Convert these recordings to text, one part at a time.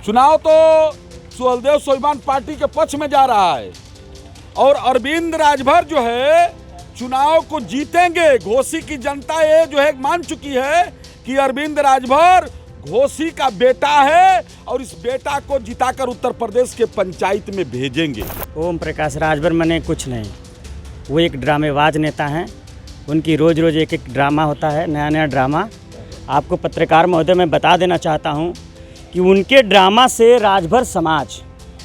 चुनाव तो सुहेलदेव स्वाभिमान पार्टी के पक्ष में जा रहा है और अरविंद राजभर जो है चुनाव को जीतेंगे। घोसी की जनता ये जो है मान चुकी है कि अरविंद राजभर घोसी का बेटा है और इस बेटा को जिताकर उत्तर प्रदेश के पंचायत में भेजेंगे। ओम प्रकाश राजभर मने कुछ नहीं, वो एक ड्रामेबाज नेता हैं। उनकी रोज़ रोज़ एक एक ड्रामा होता है, नया नया ड्रामा। आपको पत्रकार महोदय मैं बता देना चाहता हूं कि उनके ड्रामा से राजभर समाज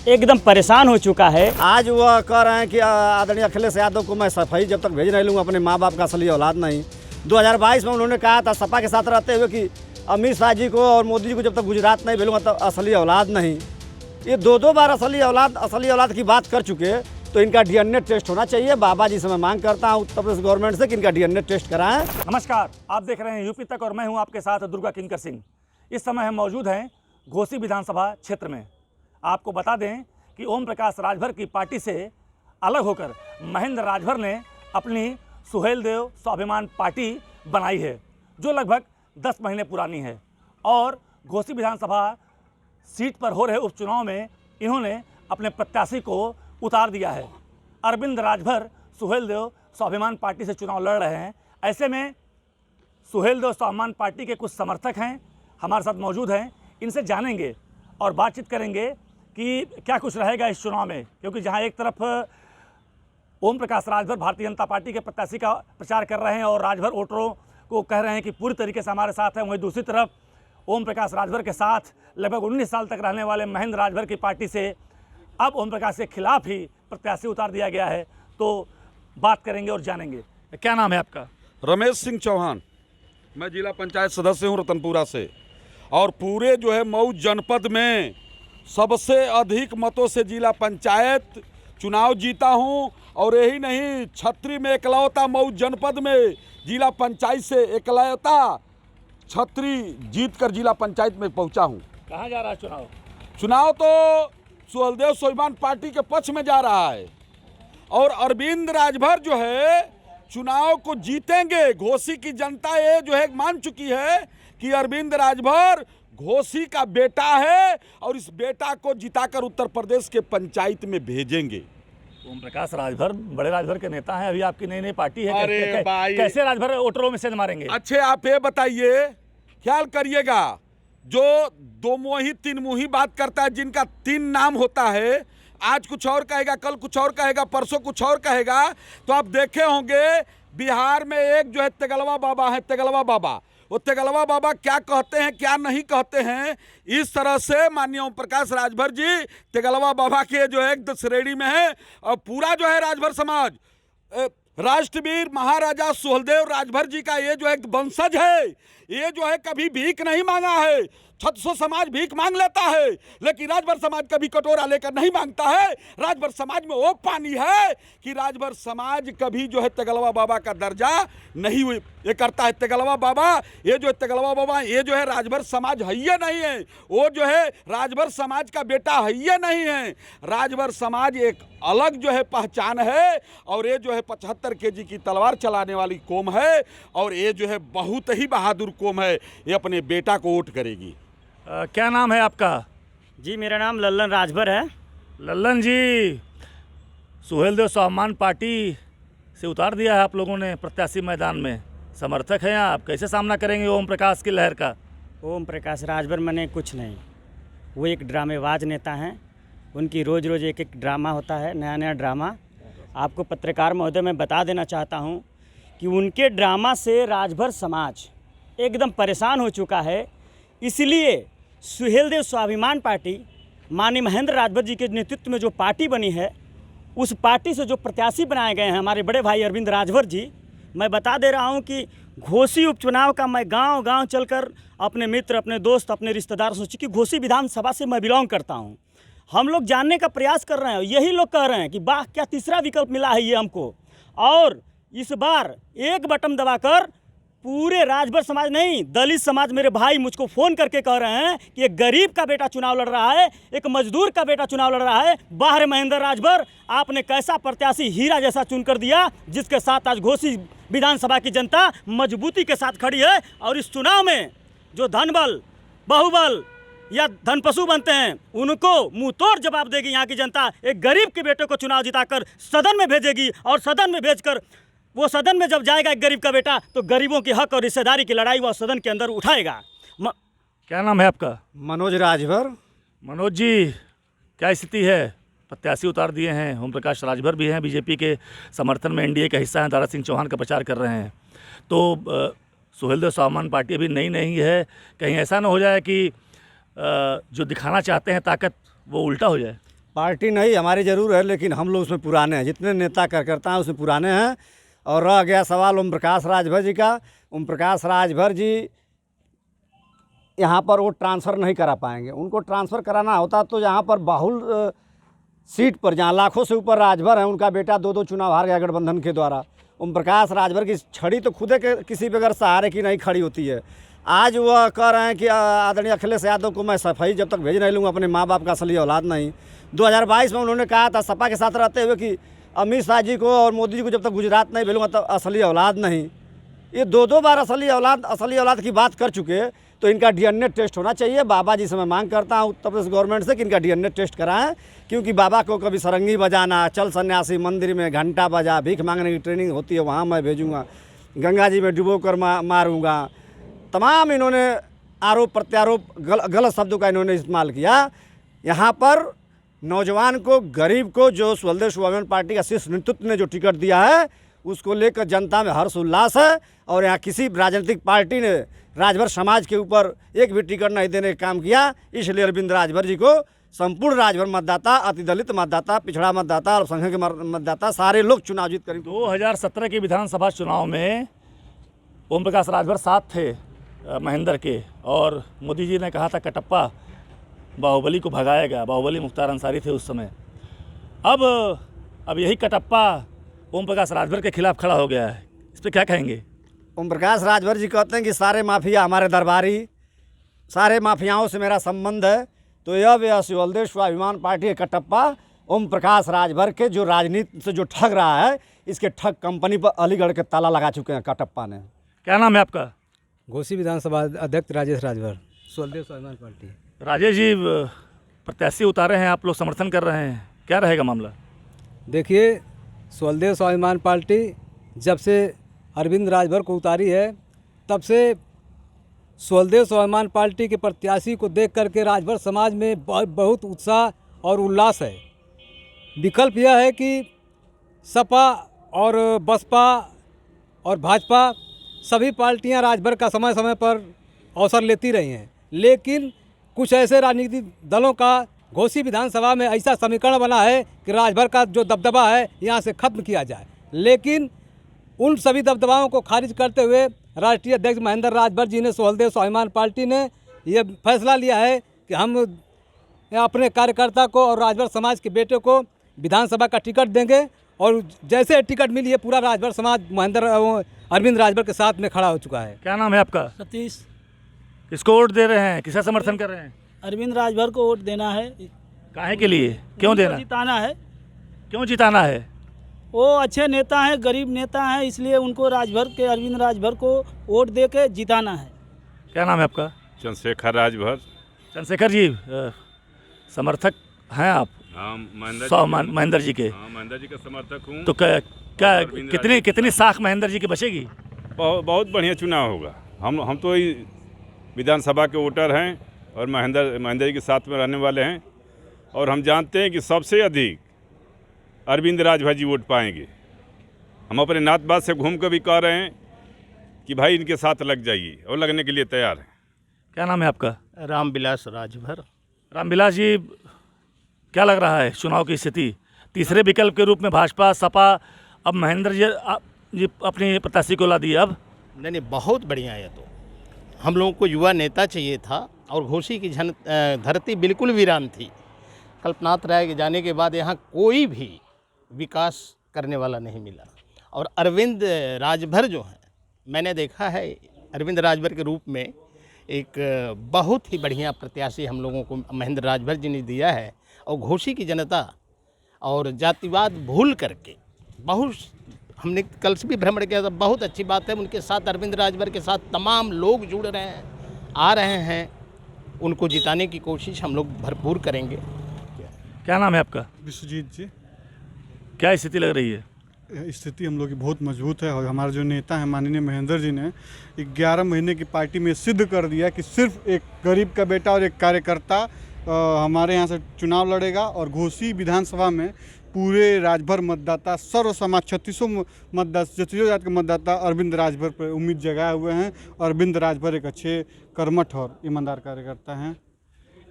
एकदम परेशान हो चुका है। आज वह कह रहे हैं कि आदरणीय अखिलेश यादव को मैं सफाई जब तक भेज नहीं लूँगा अपने माँ बाप का असली औलाद नहीं। 2022 में उन्होंने कहा था सपा के साथ रहते हुए कि अमित शाह जी को और मोदी जी को जब तक गुजरात नहीं भेजूँगा तब असली औलाद नहीं। ये दो बार असली औलाद की बात कर चुके, तो इनका डीएनए टेस्ट होना चाहिए। बाबा जी से मैं मांग करता हूँ उत्तर प्रदेश गवर्नमेंट से कि इनका डीएनए टेस्ट कराएं। नमस्कार, आप देख रहे हैं यूपी तक और मैं हूं आपके साथ दुर्गा किंकर सिंह। इस समय हम मौजूद हैं घोसी विधानसभा क्षेत्र में। आपको बता दें कि ओम प्रकाश राजभर की पार्टी से अलग होकर महेंद्र राजभर ने अपनी सुहेलदेव स्वाभिमान पार्टी बनाई है, जो लगभग 10 महीने पुरानी है। और घोसी विधानसभा सीट पर हो रहे उपचुनाव में इन्होंने अपने प्रत्याशी को उतार दिया है। अरविंद राजभर सुहेलदेव स्वाभिमान पार्टी से चुनाव लड़ रहे हैं। ऐसे में सुहेलदेव स्वाभिमान पार्टी के कुछ समर्थक हैं, हमारे साथ मौजूद हैं। इनसे जानेंगे और बातचीत करेंगे कि क्या कुछ रहेगा इस चुनाव में, क्योंकि जहां एक तरफ ओम प्रकाश राजभर भारतीय जनता पार्टी के प्रत्याशी का प्रचार कर रहे हैं और राजभर वोटरों को कह रहे हैं कि पूरी तरीके से हमारे साथ हैं, वहीं दूसरी तरफ ओम प्रकाश राजभर के साथ लगभग 19 साल तक रहने वाले महेंद्र राजभर की पार्टी से अब ओम प्रकाश के खिलाफ ही प्रत्याशी उतार दिया गया है। तो बात करेंगे और जानेंगे। क्या नाम है आपका? रमेश सिंह चौहान। मैं जिला पंचायत सदस्य हूं रतनपुरा से और पूरे जो है मऊ जनपद में सबसे अधिक मतों से जिला पंचायत चुनाव जीता हूं। और यही नहीं, छतरी में एकलौता मऊ जनपद में जिला पंचायत से एकलौता छतरी जीतकर जिला पंचायत में पहुंचा हूं। कहाँ जा रहा है चुनाव? चुनाव तो सुहेलदेव स्वाभिमान पार्टी के पक्ष में जा रहा है और अरविंद राजभर जो है चुनाव को जीतेंगे। घोसी की जनता ये जो है मान चुकी है कि अरविंद राजभर घोसी का बेटा है और इस बेटा को जिताकर उत्तर प्रदेश के पंचायत में भेजेंगे। ओम प्रकाश राजभर बड़े राजभर के नेता हैं, अभी आपकी नई पार्टी है। अरे भाई, कैसे राजभर वोटरों में सेंध मारेंगे? अच्छे आप ये बताइए, ख्याल करिएगा, जो दो मुही तीन मुही बात करता है, जिनका 3 नाम होता है, आज कुछ और कहेगा, कल कुछ और कहेगा, परसों कुछ और कहेगा, तो आप देखे होंगे बिहार में एक जो है तेगलवा बाबा है, तेगलवा बाबा। वो तेगलवा बाबा क्या कहते हैं क्या नहीं कहते हैं, इस तरह से माननीय ओम प्रकाश राजभर जी तेगलवा बाबा के जो है एक श्रेणी में है। और पूरा जो है राजभर समाज राष्ट्रवीर महाराजा सुहेलदेव राजभर जी का ये जो एक वंशज है। ये जो है कभी भीख नहीं मांगा है। 600 समाज भीख मांग लेता है, लेकिन राजभर समाज कभी कटोरा लेकर नहीं मांगता है। राजभर समाज में वो पानी है कि राजभर समाज कभी जो है तेगलवा बाबा का दर्जा नहीं ये करता है। तेगलवा बाबा ये जो है तेगलवा बाबा ये जो है राजभर समाज है ये नहीं है, वो जो है राजभर समाज का बेटा है ये नहीं है। राजभर समाज एक अलग जो है पहचान है और ये जो है 75 केजी की तलवार चलाने वाली कौम है और ये जो है बहुत ही बहादुर कौम है। ये अपने बेटा को वोट करेगी। क्या नाम है आपका? जी मेरा नाम लल्लन राजभर है। लल्लन जी, सुहेलदेव स्वाभिमान पार्टी से उतार दिया है आप लोगों ने प्रत्याशी मैदान में, समर्थक हैं आप, कैसे सामना करेंगे ओम प्रकाश की लहर का? ओम प्रकाश राजभर मने कुछ नहीं, वो एक ड्रामेबाज नेता हैं। उनकी रोज़ रोज़ एक एक ड्रामा होता है, नया नया ड्रामा। आपको पत्रकार महोदय मैं बता देना चाहता हूं कि उनके ड्रामा से राजभर समाज एकदम परेशान हो चुका है। इसलिए सुहेलदेव स्वाभिमान पार्टी माननीय महेंद्र राजभर जी के नेतृत्व में जो पार्टी बनी है, उस पार्टी से जो प्रत्याशी बनाए गए हैं हमारे बड़े भाई अरविंद राजभर जी, मैं बता दे रहा हूं कि घोसी उपचुनाव का मैं गांव-गांव चलकर अपने मित्र, अपने दोस्त, अपने रिश्तेदार से, चूँकि घोसी विधानसभा से मैं बिलोंग करता हूं, हम लोग जानने का प्रयास कर रहे हैं। यही लोग कह रहे हैं कि वाह क्या तीसरा विकल्प मिला है ये हमको। और इस बार एक बटन दबाकर पूरे राजभर समाज नहीं, दलित समाज, मेरे भाई मुझको फ़ोन करके कह रहे हैं कि एक गरीब का बेटा चुनाव लड़ रहा है, एक मजदूर का बेटा चुनाव लड़ रहा है। बाहर महेंद्र राजभर, आपने कैसा प्रत्याशी हीरा जैसा चुनकर दिया, जिसके साथ आज घोसी विधानसभा की जनता मजबूती के साथ खड़ी है। और इस चुनाव में जो धनबल, बाहुबल, या धनपशु बनते हैं, उनको मुंह तोड़ जवाब देगी यहाँ की जनता। एक गरीब के बेटे को चुनाव जिताकर सदन में भेजेगी और सदन में भेजकर वो सदन में जब जाएगा एक गरीब का बेटा तो गरीबों की हक और रिश्तेदारी की लड़ाई वह सदन के अंदर उठाएगा। क्या नाम है आपका? मनोज राजभर। मनोज जी, क्या स्थिति है? प्रत्याशी उतार दिए हैं, ओम प्रकाश राजभर भी हैं, बीजेपी के समर्थन में एनडीए का हिस्सा हैं, दारा सिंह चौहान का प्रचार कर रहे हैं। तो सुहेलदेव स्वाभिमान पार्टी अभी नई नहीं है, कहीं ऐसा ना हो जाए कि जो दिखाना चाहते हैं ताकत वो उल्टा हो जाए? पार्टी नहीं हमारी ज़रूर है, लेकिन हम लोग उसमें पुराने हैं, जितने नेता कार्यकर्ता हैं उसमें पुराने हैं। और रह गया सवाल ओम प्रकाश राजभर जी का, ओम प्रकाश राजभर जी यहाँ पर वो ट्रांसफ़र नहीं करा पाएंगे। उनको ट्रांसफ़र कराना होता तो यहाँ पर बाहुल सीट पर, जहाँ लाखों से ऊपर राजभर हैं, उनका बेटा 2 चुनाव हार गया गठबंधन के द्वारा। ओम प्रकाश राजभर की छड़ी तो खुदे के किसी बगैर सहारे की नहीं खड़ी होती है। आज वह कह रहे हैं कि आदरणीय अखिलेश यादव को मैं सफाई जब तक भेज नहीं लूँगा, अपने माँ बाप का असली औलाद नहीं। 2022 में उन्होंने कहा था सपा के साथ रहते हुए कि अमित शाह जी को और मोदी जी को जब तक गुजरात नहीं भेजूँगा तब असली औलाद नहीं। ये 2 बार असली औलाद की बात कर चुके, तो इनका डीएनए टेस्ट होना चाहिए। बाबा जी से मैं मांग करता हूँ उत्तर प्रदेश गवर्नमेंट से कि इनका डीएनए टेस्ट कराएं, क्योंकि बाबा को कभी सरंगी बजाना, चल सन्यासी मंदिर में घंटा बजा, भीख मांगने की ट्रेनिंग होती है वहाँ मैं भेजूँगा, गंगा जी में डुबो कर मारूँगा, तमाम इन्होंने आरोप प्रत्यारोप गलत शब्दों का इन्होंने इस्तेमाल किया। यहाँ पर नौजवान को, गरीब को, जो सुहेलदेव स्वाभिमान पार्टी का शीर्ष नेतृत्व ने जो टिकट दिया है उसको लेकर जनता में हर्ष उल्लास है। और यहाँ किसी राजनीतिक पार्टी ने राजभर समाज के ऊपर एक भी टिकट नहीं देने का काम किया। इसलिए अरविंद राजभर जी को संपूर्ण राजभर मतदाता, अतिदलित मतदाता, पिछड़ा मतदाता, अल्पसंख्यक मतदाता सारे लोग चुनाव जीत करेंगे। 2017 के विधानसभा चुनाव में ओम प्रकाश राजभर साथ थे महेंद्र के, और मोदी जी ने कहा था कटप्पा बाहुबली को भगाएगा। बाहुबली मुख्तार अंसारी थे उस समय। अब यही कटप्पा ओम प्रकाश राजभर के खिलाफ खड़ा हो गया है, इस पर क्या कहेंगे? ओम प्रकाश राजभर जी कहते हैं कि सारे माफिया हमारे दरबारी, सारे माफियाओं से मेरा संबंध है। तो यह सुहेलदेव स्वाभिमान पार्टी के कटप्पा ओम प्रकाश राजभर के जो राजनीति से जो ठग रहा है, इसके ठग कंपनी पर अलीगढ़ के ताला लगा चुके हैं कटप्पा ने। क्या नाम है आपका? घोसी विधानसभा अध्यक्ष राजेश राजभर, सुहेलदेव स्वाभिमान पार्टी। राजेश जी, प्रत्याशी उतारे हैं, आप लोग समर्थन कर रहे हैं, क्या रहेगा मामला? देखिए, सुहेलदेव स्वाभिमान पार्टी जब से अरविंद राजभर को उतारी है तब से सुहेलदेव स्वाभिमान पार्टी के प्रत्याशी को देख करके राजभर समाज में बहुत उत्साह और उल्लास है। विकल्प यह है कि सपा और बसपा और भाजपा सभी पार्टियां राजभर का समय समय पर अवसर लेती रही हैं, लेकिन कुछ ऐसे राजनीतिक दलों का घोसी विधानसभा में ऐसा समीकरण बना है कि राजभर का जो दबदबा है यहाँ से ख़त्म किया जाए। लेकिन उन सभी दबदबाओं को खारिज करते हुए राष्ट्रीय अध्यक्ष महेंद्र राजभर जी ने, सुहेलदेव स्वाभिमान पार्टी ने यह फैसला लिया है कि हम अपने कार्यकर्ता को और राजभर समाज के बेटे को विधानसभा का टिकट देंगे। और जैसे टिकट मिली है पूरा राजभर समाज अरविंद राजभर के साथ में खड़ा हो चुका है। क्या नाम है आपका? सतीश। किसको वोट दे रहे हैं, किसका समर्थन कर रहे हैं? अरविंद राजभर को वोट देना है। काहे के लिए, क्यों देना? जिताना है। क्यों जिताना है? वो अच्छे नेता हैं, गरीब नेता हैं, इसलिए उनको अरविंद राजभर को वोट दे के जिताना है। क्या नाम है आपका? चंद्रशेखर राजभर। चंद्रशेखर जी, समर्थक हैं आप? हाँ, महेंद्र जी के। हाँ, महेंद्र जी का समर्थक हूँ। तो क्या कितनी साख महेंद्र जी की बचेगी? बहुत बढ़िया चुनाव होगा। हम तो विधानसभा के वोटर हैं और महेंद्र जी के साथ में रहने वाले हैं, और हम जानते हैं कि सबसे अधिक अरविंद राजभर जी वोट पाएंगे। हम अपने नात बात से घूम कर भी कह रहे हैं कि भाई इनके साथ लग जाइए, और लगने के लिए तैयार हैं। क्या नाम है आपका? रामविलास राजभर। रामविलास जी, क्या लग रहा है चुनाव की स्थिति? तीसरे विकल्प के रूप में भाजपा, सपा, अब महेंद्र जी अपनी प्रत्याशी को ला दिए। अब नहीं, बहुत बढ़िया है। तो हम लोगों को युवा नेता चाहिए था, और घोसी की धरती बिल्कुल वीरान थी। कल्पनाथ राय के जाने के बाद यहाँ कोई भी विकास करने वाला नहीं मिला। और अरविंद राजभर जो हैं, मैंने देखा है अरविंद राजभर के रूप में एक बहुत ही बढ़िया प्रत्याशी हम लोगों को महेंद्र राजभर जी ने दिया है। और घोसी की जनता और जातिवाद भूल करके बहुत, हमने कल से भी भ्रमण किया था, बहुत अच्छी बात है। उनके साथ अरविंद राजभर के साथ तमाम लोग जुड़ रहे हैं, आ रहे हैं, उनको जिताने की कोशिश हम लोग भरपूर करेंगे। क्या नाम है आपका? विश्वजीत जी। क्या स्थिति लग रही है? स्थिति हम लोग की बहुत मजबूत है और हमारे जो नेता हैं माननीय महेंद्र जी ने 11 महीने की पार्टी में सिद्ध कर दिया कि सिर्फ एक गरीब का बेटा और एक कार्यकर्ता हमारे यहाँ से चुनाव लड़ेगा और घोसी विधानसभा में पूरे राजभर मतदाता सर्व समाज 3600 मतदाता 36 जात के मतदाता अरविंद राजभर पर उम्मीद जगाए हुए हैं। अरविंद राजभर एक अच्छे कर्मठ और ईमानदार कार्यकर्ता हैं।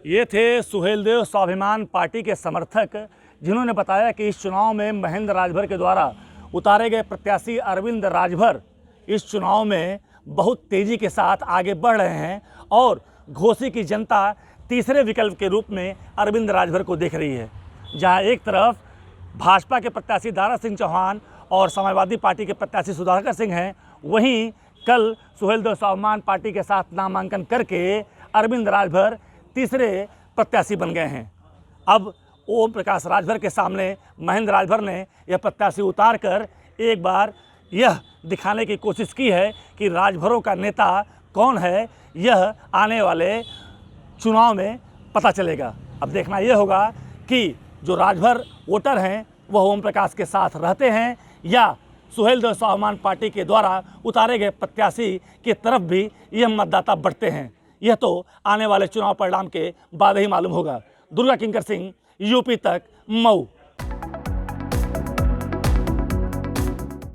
ये थे सुहेलदेव स्वाभिमान पार्टी के समर्थक, जिन्होंने बताया कि इस चुनाव में महेंद्र राजभर के द्वारा उतारे गए प्रत्याशी अरविंद राजभर इस चुनाव में बहुत तेज़ी के साथ आगे बढ़ रहे हैं और घोसी की जनता तीसरे विकल्प के रूप में अरविंद राजभर को देख रही है। जहां एक तरफ भाजपा के प्रत्याशी दारा सिंह चौहान और समाजवादी पार्टी के प्रत्याशी सुधाकर सिंह हैं, वहीं कल सुहेलदेव स्वाभिमान पार्टी के साथ नामांकन करके अरविंद राजभर तीसरे प्रत्याशी बन गए हैं। अब ओम प्रकाश राजभर के सामने महेंद्र राजभर ने यह प्रत्याशी उतार कर एक बार यह दिखाने की कोशिश की है कि राजभरों का नेता कौन है। यह आने वाले चुनाव में पता चलेगा। अब देखना यह होगा कि जो राजभर वोटर हैं वह ओम प्रकाश के साथ रहते हैं या सुहेलदेव स्वाभिमान पार्टी के द्वारा उतारे गए प्रत्याशी की तरफ भी यह मतदाता बढ़ते हैं। यह तो आने वाले चुनाव परिणाम के बाद ही मालूम होगा। दुर्गा किंकर सिंह, यूपी तक, मऊ।